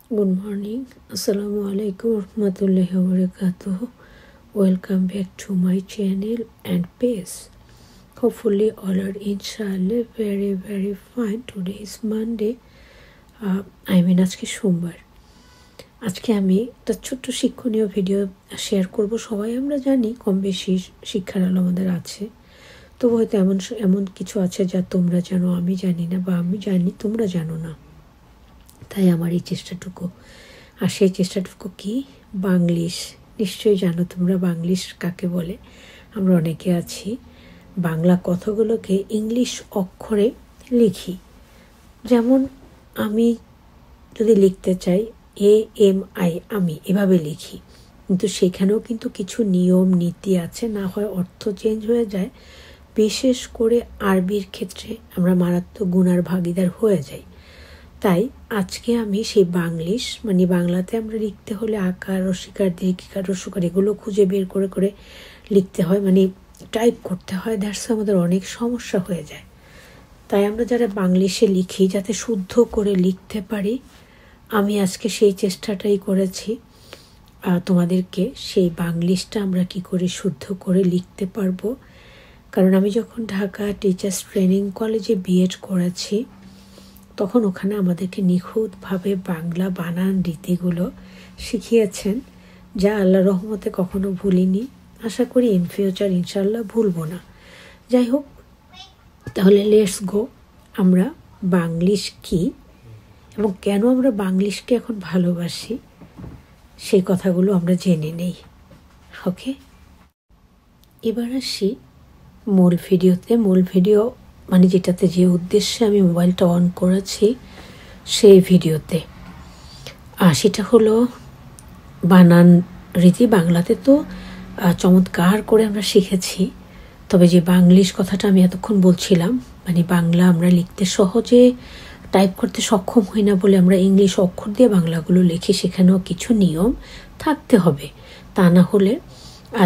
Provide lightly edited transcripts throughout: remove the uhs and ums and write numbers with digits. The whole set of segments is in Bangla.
Good morning. Assalamu alaikum warahmatullahi wabarakatuh. Welcome back to my channel and page. Hopefully all are inshallah very fine. Today is Monday. আজকে সোমবার। আজকে আমি একটা ছোট্ট শিক্ষণীয় ভিডিও শেয়ার করব। সবাই আমরা জানি কম বেশি শিক্ষার আলো আমাদের আছে, তবু হয়তো এমন কিছু আছে যা তোমরা জানো আমি জানি না, বা আমি জানি তোমরা জানো না। তাই আমার এই চেষ্টাটুকু, আর সেই চেষ্টাটুকু কি বাংলিশ। নিশ্চয়ই জানো তোমরা বাংলিশ কাকে বলে। আমরা অনেকে আছি বাংলা কথাগুলোকে ইংলিশ অক্ষরে লিখি। যেমন আমি যদি লিখতে চাই AMI, আমি এভাবে লিখি, কিন্তু সেখানেও কিন্তু কিছু নিয়ম নীতি আছে, না হয় অর্থ চেঞ্জ হয়ে যায়। বিশেষ করে আরবির ক্ষেত্রে আমরা মারাত্মক গুনার ভাগীদার হয়ে যাই। তাই আজকে আমি সেই বাংলিশ, মানে বাংলাতে আমরা লিখতে হলে আকার, রসিকার, দীর্ঘিকার, রস্যকার এগুলো খুঁজে বের করে করে লিখতে হয়, মানে টাইপ করতে হয়। দ্যাটস আমাদের অনেক সমস্যা হয়ে যায়। তাই আমরা যারা বাংলিশে লিখি যাতে শুদ্ধ করে লিখতে পারি, আমি আজকে সেই চেষ্টাটাই করেছি তোমাদেরকে সেই বাংলিশটা আমরা কি করে শুদ্ধ করে লিখতে পারবো। কারণ আমি যখন ঢাকা টিচার্স ট্রেনিং কলেজে BEd করেছি, তখন ওখানে আমাদেরকে নিখুঁতভাবে বাংলা বানান রীতিগুলো শিখিয়েছেন, যা আল্লাহর রহমতে কখনো ভুলিনি। আশা করি ইন ফিউচার ইনশাল্লাহ ভুলবো না। যাই হোক, তাহলে লেটস গো। আমরা বাংলিশ কি এবং কেন আমরা বাংলিশকে এখন ভালোবাসি সেই কথাগুলো আমরা জেনে নেই। ওকে, এবার আসি মূল ভিডিওতে। মূল ভিডিও মানে যেটাতে যে উদ্দেশ্যে আমি মোবাইলটা অন করেছি সেই ভিডিওতে, আর সেটা হলো বানান রীতি। বাংলাতে তো চমৎকার করে আমরা শিখেছি, তবে যে বাংলিশ কথাটা আমি এতক্ষণ বলছিলাম, মানে বাংলা আমরা লিখতে সহজে টাইপ করতে সক্ষম হই না বলে আমরা ইংলিশ অক্ষর দিয়ে বাংলাগুলো লিখি। সেখানেও কিছু নিয়ম থাকতে হবে, তা না হলে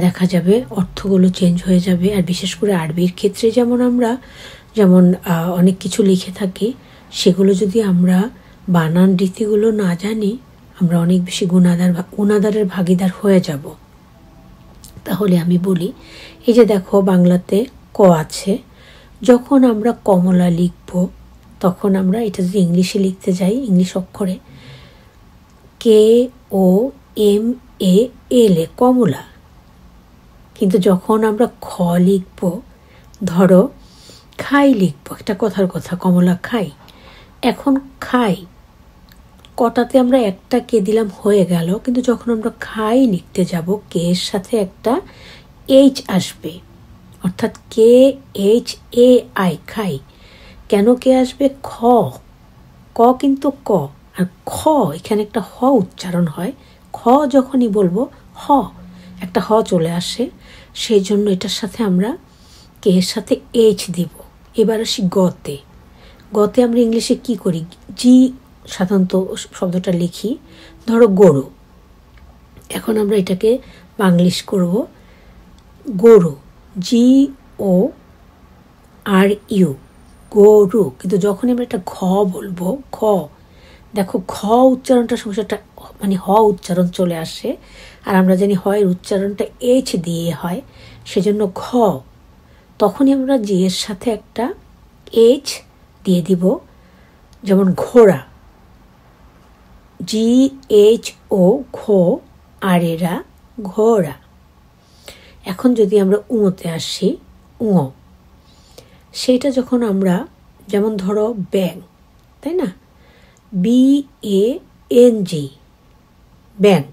দেখা যাবে অর্থগুলো চেঞ্জ হয়ে যাবে। আর বিশেষ করে আরবির ক্ষেত্রে যেমন অনেক কিছু লিখে থাকি, সেগুলো যদি আমরা বানান রীতিগুলো না জানি, আমরা অনেক বেশি গুণাদারের ভাগীদার হয়ে যাব। তাহলে আমি বলি, এই যে দেখো বাংলাতে ক আছে, যখন আমরা কমলা লিখব তখন আমরা এটা যদি ইংলিশে লিখতে যাই, ইংলিশ অক্ষরে KOMAL কমলা। কিন্তু যখন আমরা খ লিখব, ধরো খাই লিখব, একটা কথার কথা, কমলা খাই। এখন খাই কটাতে আমরা একটা কে দিলাম, হয়ে গেল। কিন্তু যখন আমরা খাই লিখতে যাব, কে এর সাথে একটা H আসবে, অর্থাৎ KHAI খাই। কেন কে আসবে? ক কিন্তু ক, আর খ এখানে একটা হ উচ্চারণ হয়। খ যখনই বলবো একটা হ চলে আসে, সেই জন্য এটার সাথে আমরা কে এর সাথে H দিব। এবার আসি গতে আমরা ইংলিশে কি করি? জি সাধারণত শব্দটা লিখি। ধরো গরু, এখন আমরা এটাকে বাংলিশ করব গরু, GORU, গরু। কিন্তু যখন আমরা একটা ঘ বলবো, দেখো ঘ উচ্চারণটা সমস্যাটা, মানে হ উচ্চারণ চলে আসে, আর আমরা জানি হয়ের উচ্চারণটা H দিয়ে হয়, সেজন্য ঘ। তখনই আমরা জি এর সাথে একটা H দিয়ে দিব, যেমন ঘোড়া, GHO, আর এরা ঘোড়া। এখন যদি আমরা উঁতে আসি, সেইটা যখন আমরা, যেমন ধরো ব্যাং, তাই না, BANG, ব্যাং।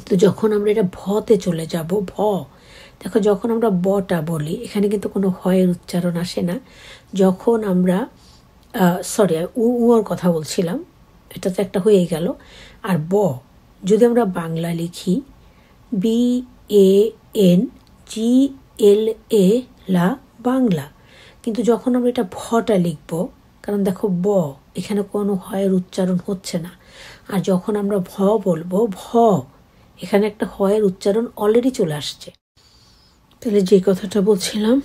তো যখন আমরা এটা ভতে চলে যাব, দেখো যখন আমরা বটা বলি, এখানে কিন্তু কোনো হয়ের উচ্চারণ আসে না। যখন আমরা উর কথা বলছিলাম, এটা তো একটা হয়ে গেল। আর যদি আমরা বাংলা লিখি BANGLA, লা, বাংলা। কিন্তু যখন আমরা এটা ভটা লিখব, কারণ দেখো এখানে কোনো হয়ের উচ্চারণ হচ্ছে না, আর যখন আমরা বলবো এখানে একটা হয়ের উচ্চারণ অলরেডি চলে আসছে। তাহলে যে কথাটা বলছিলাম,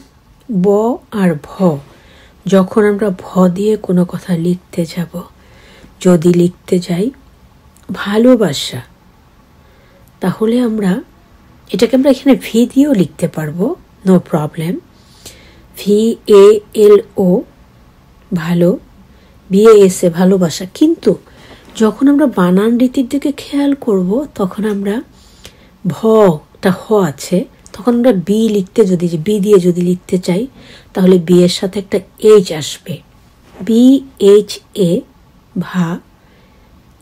আর যখন আমরা দিয়ে কোনো কথা লিখতে যাব, যদি লিখতে যাই ভালোবাসা, তাহলে আমরা এটাকে আমরা এখানে ভি দিয়েও লিখতে পারবো, নো প্রবলেম। VALO ভালো, BASA ভালোবাসা। কিন্তু যখন আমরা বানান রীতির দিকে খেয়াল করব তখন আমরা একটা হ আছে, তখন আমরা বি লিখতে যদি বি দিয়ে যদি লিখতে চাই তাহলে বি এর সাথে একটা এইচ আসবে, BHA ভা,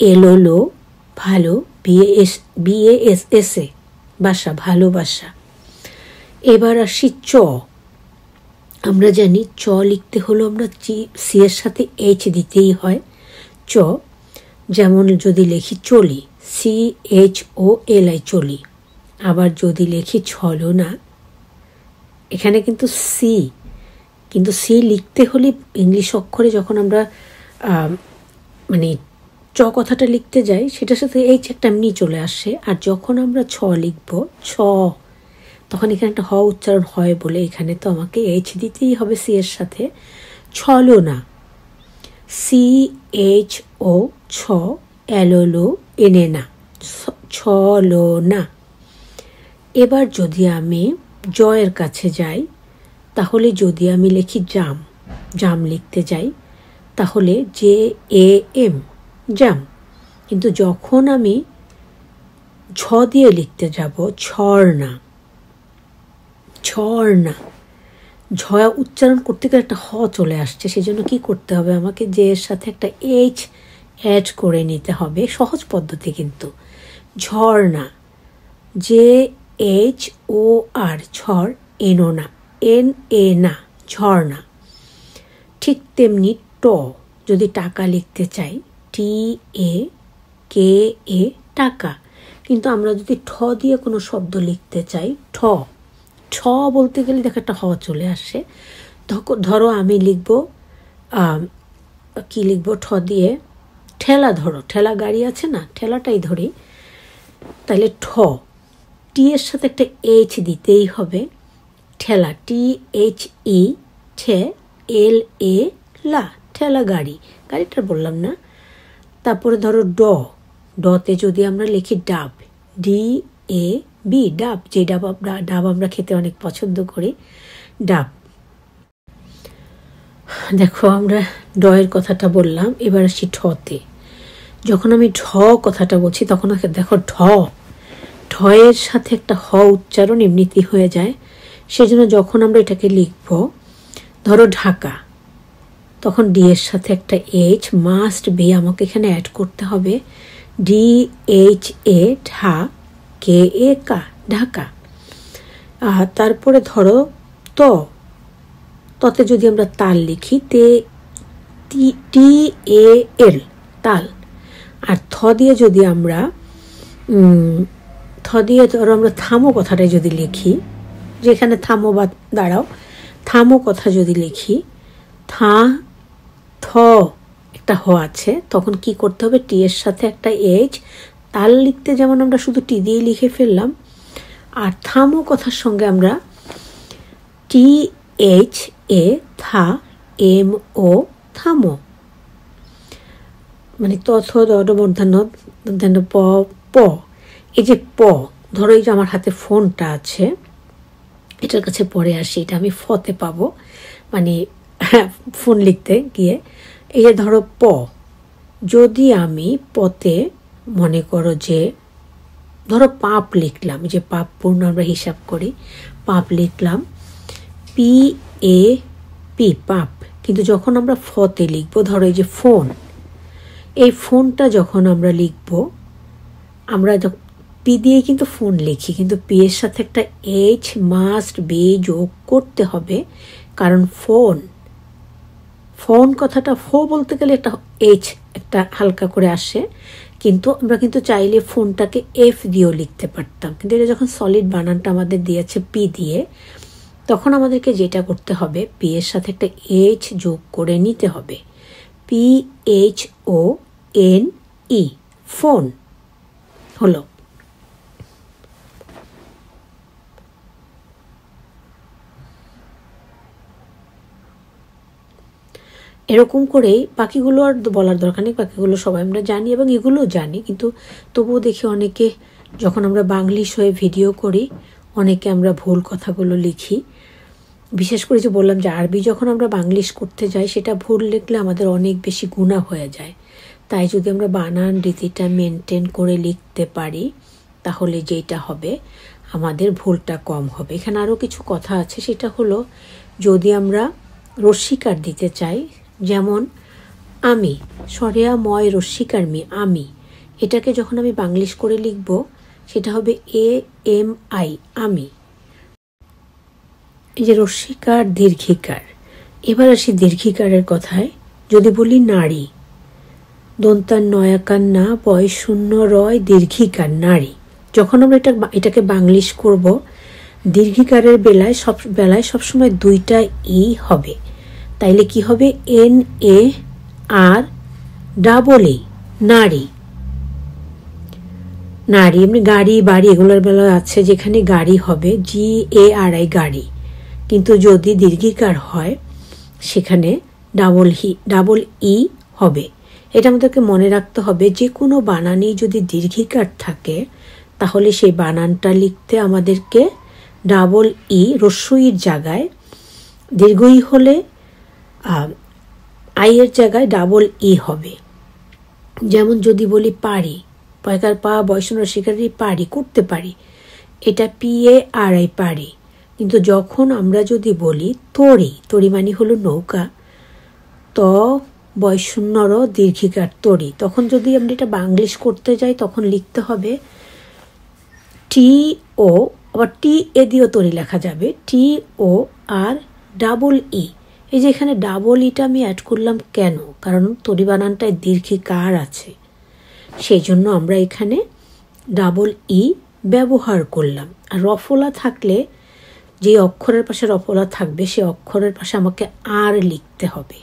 এলো ভালো, BASA বাসা ভালোবাসা। এবার আসি চ। আমরা জানি চ লিখতে হলো আমরা সি এর সাথে এইচ দিতেই হয়, চ। যেমন যদি লিখি চলি, CHOLI চলি। আবার যদি লিখি ছলনা, এখানে কিন্তু সি লিখতে হলে ইংলিশ অক্ষরে যখন আমরা মানে চ কথাটা লিখতে যাই সেটার সাথে এইচ একটা এমনি চলে আসে। আর যখন আমরা ছ লিখব, ছ, তখন এখানে একটা হ উচ্চারণ হয় বলে এখানে তো আমাকে এইচ দিতেই হবে সি এর সাথে। ছলনা, CHO ছ, এলো এনে না, ছলনা। এবার যদি আমি জয়ের কাছে যাই তাহলে যদি আমি লিখি জাম লিখতে যাই তাহলে JAM জাম। কিন্তু যখন আমি ঝ দিয়ে লিখতে যাব, ঝর্ণা, ঝ উচ্চারণ করতে গেলে একটা হ চলে আসছে, সেজন্য কি করতে হবে আমাকে যে এর সাথে একটা এইচ অ্যাড করে নিতে হবে, সহজ পদ্ধতি কিন্তু। ঝর্ণা, JHOR ঝড়, NA ঝর্ণা। ঠিক তেমনি ট যদি টাকা লিখতে চাই, TAKA টাকা। কিন্তু আমরা যদি ঠ দিয়ে কোনো শব্দ লিখতে চাই, ঠ বলতে গেলে দেখো একটা হ চলে আসে। ধরো আমি লিখব কি লিখব, ঠ দিয়ে ঠেলা, ধরো ঠেলা গাড়ি আছে না, ঠেলাটাই ধরি, তাহলে টি এর সাথে একটা এইচ দিতেই হবে, ঠেলা, THE LA লা, ঠেলা গাড়িটা বললাম না। তারপরে ধরো ডতে যদি আমরা লিখি ডাব, DAB ডাব, যে ডাব আমরা খেতে অনেক পছন্দ করি, ডাব। দেখো আমরা ডয়ের কথাটা বললাম, এবার আসি ঠতে। যখন আমি ঢ কথাটা বলছি তখন দেখো ঢয়ের সাথে একটা হ উচ্চারণ এমনিতেই হয়ে যায়। সেজন্য যখন আমরা এটাকে লিখব, ধরো ঢাকা, তখন ডি এর সাথে একটা এইচ মাস্ট বি আমাকে এখানে অ্যাড করতে হবে, DHA KA ঢাকা। তারপরে ধরো ততে যদি আমরা তাল লিখি, TAL তাল। আর থ দিয়ে যদি আমরা ধরো আমরা থামো কথাটাই যদি লিখি, যেখানে থামো বা দাঁড়াও, থামো কথা যদি লিখি, থ একটা হ আছে, তখন কি করতে হবে, টি এর সাথে একটা এইচ। তাল লিখতে যেমন আমরা শুধু টি দিয়ে লিখে ফেললাম, আর থামো কথার সঙ্গে আমরা THA MO থামো। মানে তথ দর্ধন্য প, এই যে ধরো এই যে আমার হাতে ফোনটা আছে, এটার কাছে পরে আসি, এটা আমি ফতে পাবো, মানে ফোন লিখতে গিয়ে। এই যে ধরো যদি আমি পতে মনে করো যে ধরো পাপ লিখলাম, যে পাপ পূর্ণ আমরা হিসাব করি, পাপ লিখলাম, PAP পাপ। কিন্তু যখন আমরা ফতে লিখবো, ধরো এই যে ফোন, এই ফোনটা যখন আমরা লিখব, আমরা পি দিয়ে কিন্তু ফোন লিখি, কিন্তু পি এর সাথে একটা এইচ মাস্ট বি যোগ করতে হবে, কারণ ফোন কথাটা বলতে গেলে একটা এইচ একটা হালকা করে আসে। কিন্তু আমরা কিন্তু চাইলে ফোনটাকে এফ দিয়েও লিখতে পারতাম, কিন্তু এটা যখন সলিড বানানটা আমাদের দিয়েছে পি দিয়ে, তখন আমাদেরকে যেটা করতে হবে, পি এর সাথে একটা এইচ যোগ করে নিতে হবে, PHONE ফোন হলো। এরকম করেই বাকিগুলো আর বলার দরকার নেই, বাকিগুলো সবাই আমরা জানি এবং এগুলোও জানি, কিন্তু তবুও দেখি অনেকে যখন আমরা বাংলিশ হয়ে ভিডিও করি অনেকে আমরা ভুল কথাগুলো লিখি। বিশেষ করে যে বললাম যে আরবি যখন আমরা বাংলিশ করতে যাই সেটা ভুল লিখলে আমাদের অনেক বেশি গুনাহ হয়ে যায়। তাই যদি আমরা বানান রীতিটা মেনটেন করে লিখতে পারি তাহলে যেটা হবে আমাদের ভুলটা কম হবে। এখানে আরও কিছু কথা আছে, সেটা হলো যদি আমরা রস্যিকার দিতে চাই, যেমন আমি সরেয়া ময় রস্যিকার মি আমি, এটাকে যখন আমি বাংলিশ করে লিখব সেটা হবে AMI আমি। এই যে রস্যিকার দীর্ঘিকার। এবার আসি দীর্ঘিকারের কথায়। যদি বলি নারী, দন্তার নয়াকার না বয় শূন্য রয় দীর্ঘিকার নারী, যখন আমরা এটাকে বাংলিশ করব দীর্ঘিকারের বেলায় সবসময় দুইটা ই হবে। তাইলে কি হবে NAR নারী। নারী এমনি গাড়ি বাড়ি এগুলোর বেলা আছে যেখানে গাড়ি হবে GARI গাড়ি, কিন্তু যদি দীর্ঘিকার হয় সেখানে ডাবল ই হবে। এটা আমাদেরকে মনে রাখতে হবে, যে কোনো বানানেই যদি দীর্ঘিকার থাকে তাহলে সেই বানানটা লিখতে আমাদেরকে ডাবল ই রস্যইর জায়গায়, দীর্ঘ ই হলে আইয়ের জায়গায় ডাবল ই হবে। যেমন যদি বলি পারি, পয়কার পা বয়সন শিকারি পারি করতে পারি, এটা PARI পারি। কিন্তু যখন আমরা যদি বলি তরি, তরি মানে হলো নৌকা, ত বয়শূন্যর দীর্ঘিকার তরি, তখন যদি আমরা এটা বাংলিশ করতে যাই তখন লিখতে হবে TO, আবার TA দিয়েও তরি লেখা যাবে, TOR ডাবল ই। এই যে এখানে ডাবল ইটা আমি অ্যাড করলাম কেন? কারণ তরি বানানটায় দীর্ঘিকার আছে, সেই জন্য আমরা এখানে ডাবল ই ব্যবহার করলাম। আর রফলা থাকলে যে অক্ষরের পাশে রফলা থাকবে সে অক্ষরের পাশে আমাকে আর লিখতে হবে।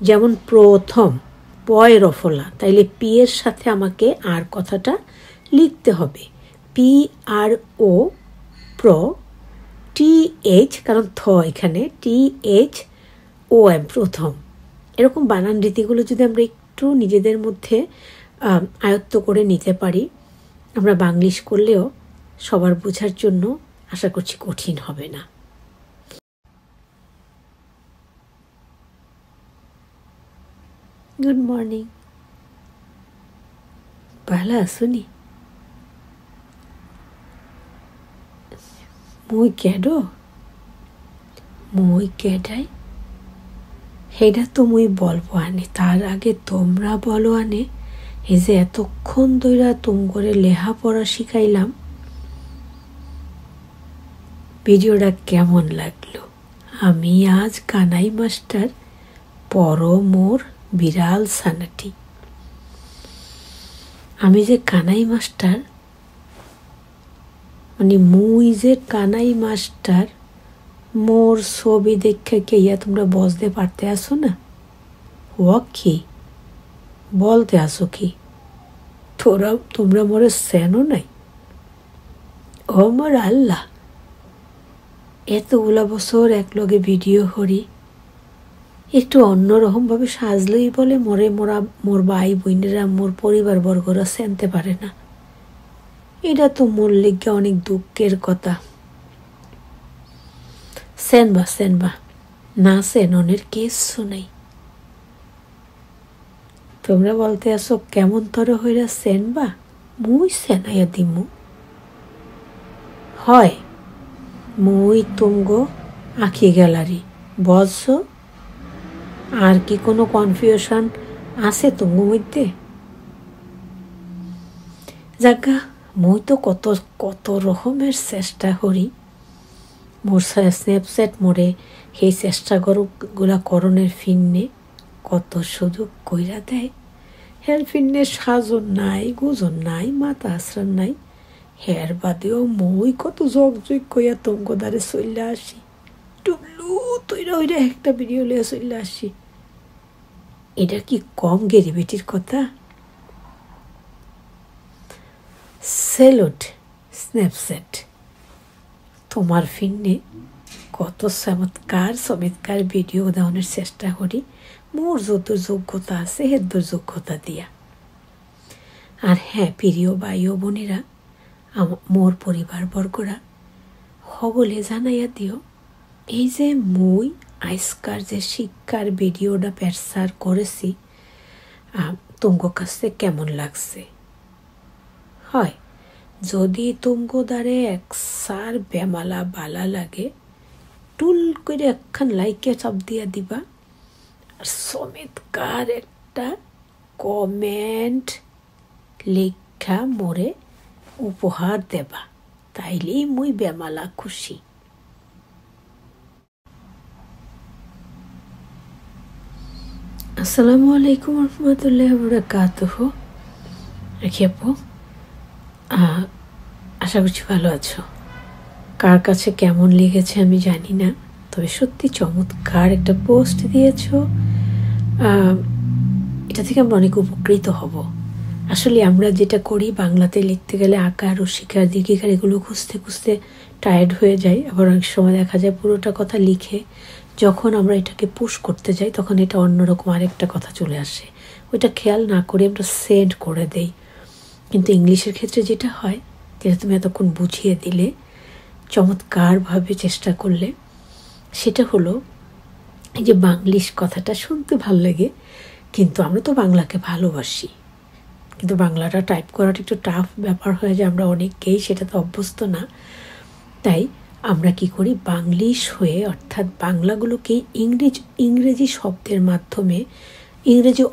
যেমন প্রথম পয় রফলা, তাইলে পি এর সাথে আমাকে আর কথাটা লিখতে হবে PRO প্র, TH কারণ থ এখানে THOM প্রথম। এরকম বানান রীতিগুলো যদি আমরা একটু নিজেদের মধ্যে আয়ত্ত করে নিতে পারি, আমরা বাংলিশ করলেও সবার বোঝার জন্য আশা করছি কঠিন হবে না। গুড মর্নিং, ভালো আসুনি? মুই কেডাই সেটা তো মুই বলবো আনে, তার আগে তোমরা বলো আনে। এই যে এতক্ষণ ধইরা তুম করে লেহা পড়া শিখাইলাম, ভিডিওটা কেমন লাগলো? আমি আজ কানাই মাস্টার পরমোর বিড়াল সানাটি। আমি যে কানাই মাস্টার মানে মুই যে কানাই মাস্টার, মোর ছবি দেখে কে ইয়া তোমরা বুঝতে পারতে আসো না? ও কি বলতে আসো কি? তোমরা মোরে সেনো নাই? ও মোর আল্লাহ, এতগুলা বছর একলগে ভিডিও করি, একটু অন্যরকম ভাবে সাজলেই বলে মোর ভাই বোনেরা মোর পরিবার বর্গরা চেনতে পারে না। এটা তো মোর লিগে অনেক দুঃখের কথা। সেনবা না সেননের কিছু নেই। তোমরা বলতে আসো কেমন তর হইরা সেনবা, মুই সেনাইয়া দিমু। হয় মুই তুমগো আঁকি গ্যালারি বলছ, আর কি কোনো কনফিউশন আছে তুমগো মধ্যে? জাগা মুই তো কত রকমের চেষ্টা করি, মোর স্ন্যাপচ্যাট মোরে সেই চেষ্টাগুলা করণের ফিন্নে কত সুযোগ কইরা দেয়। হের ফিন্নে সাজন নাই, গুজন নাই, মাথা আশ্রান নাই, হের বাদেও মই কত জগ কইয়া তঙ্গদারে চলে আসি, টুবলু তৈরা ওইরা একটা ভিডিও লিয়ে চলে আসি। এটা কি কম গেরিবেটির কথা? সেলুট স্ন্যাপচ্যাট, তোমার ফিন্নে কত চমৎকার ভিডিও দেওয়ানোর চেষ্টা করি, মোর যত যোগ্যতা আছে হেদ্দর যোগ্যতা দিয়া। আর হ্যাঁ, প্রিয় ভাই ও বোনেরা, মোর পরিবারবর্গরা সকলে জানাইয়া দিও, এই যে মুই আজকার যে শিক্ষার ভিডিওটা প্রচার করেছি তোমার কাছে কেমন লাগছে। হয় যদি তোমার দ্বারে একসার বেমালা বালা লাগে, টুল করে একখান লাইকে চাপ দিয়া দিবা, আর চমৎকার একটা কমেন্ট লেখা মোরে উপহার দেবা, তাইলেই মুই বেমালা খুশি। আসসালামু আলাইকুম রহমতুল্লাহ বারাকাতুহু। আপু, আশা করছি ভালো আছো। কার কাছে কেমন লেগেছে আমি জানি না, তবে সত্যি চমৎকার একটা পোস্ট দিয়েছ। এটা থেকে আমরা অনেক উপকৃত হব। আসলে আমরা যেটা করি, বাংলাতে লিখতে গেলে আকার ও শিকার দীর্ঘিকার এগুলো খুঁজতে খুঁজতে টায়ার্ড হয়ে যায়। আবার অনেক সময় দেখা যায় পুরোটা কথা লিখে যখন আমরা এটাকে পুশ করতে যাই তখন এটা অন্যরকম আরেকটা কথা চলে আসে, ওইটা খেয়াল না করে আমরা সেন্ড করে দেই। কিন্তু ইংলিশের ক্ষেত্রে যেটা হয়, যেটা তুমি এতক্ষণ বুঝিয়ে দিলে, চমৎকারভাবে চেষ্টা করলে, সেটা হলো এই যে বাংলিশ কথাটা শুনতে ভাল লাগে, কিন্তু আমরা তো বাংলাকে ভালোবাসি, কিন্তু বাংলাটা টাইপ করাটা একটু টাফ ব্যাপার হয়ে যায়, আমরা অনেকেই সেটাতে অভ্যস্ত না। তাই আমরা কি করি, বাংলিশ হয়ে অর্থাৎ বাংলাগুলোকে ইংরেজি শব্দের মাধ্যমে, ইংরেজি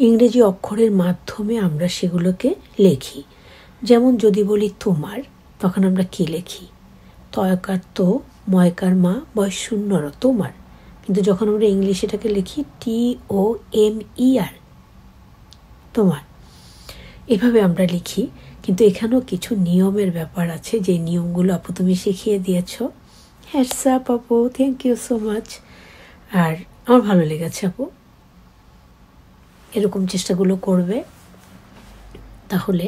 ইংরেজি অক্ষরের মাধ্যমে আমরা সেগুলোকে লিখি। যেমন যদি বলি তোমার, তখন আমরা কি লিখি, তয়কার তো, ময়কার মা, বয়স শূন্যর তোমার। কিন্তু যখন আমরা ইংলিশে এটাকে লিখি TOMER, তোমার, এভাবে আমরা লিখি। কিন্তু এখানেও কিছু নিয়মের ব্যাপার আছে, যে নিয়মগুলো আপু তুমি শিখিয়ে দিয়েছ। হ্যাটস আপ আপু, থ্যাংক ইউ সো মাচ। আর আমার ভালো লেগেছে আপু, এরকম চেষ্টাগুলো করবে, তাহলে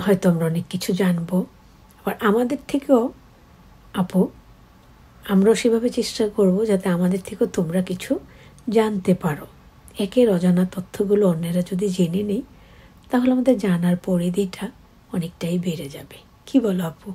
হয়তো আমরা অনেক কিছু জানবো। আবার আমাদের থেকেও আপু, আমরাও সেভাবে চেষ্টা করব যাতে আমাদের থেকেও তোমরা কিছু জানতে পারো। একের অজানা তথ্যগুলো অন্যেরা যদি জেনে নেই, তাহলে আমাদের জানার পরিধিটা অনেকটাই বেড়ে যাবে। কি বলো আপু?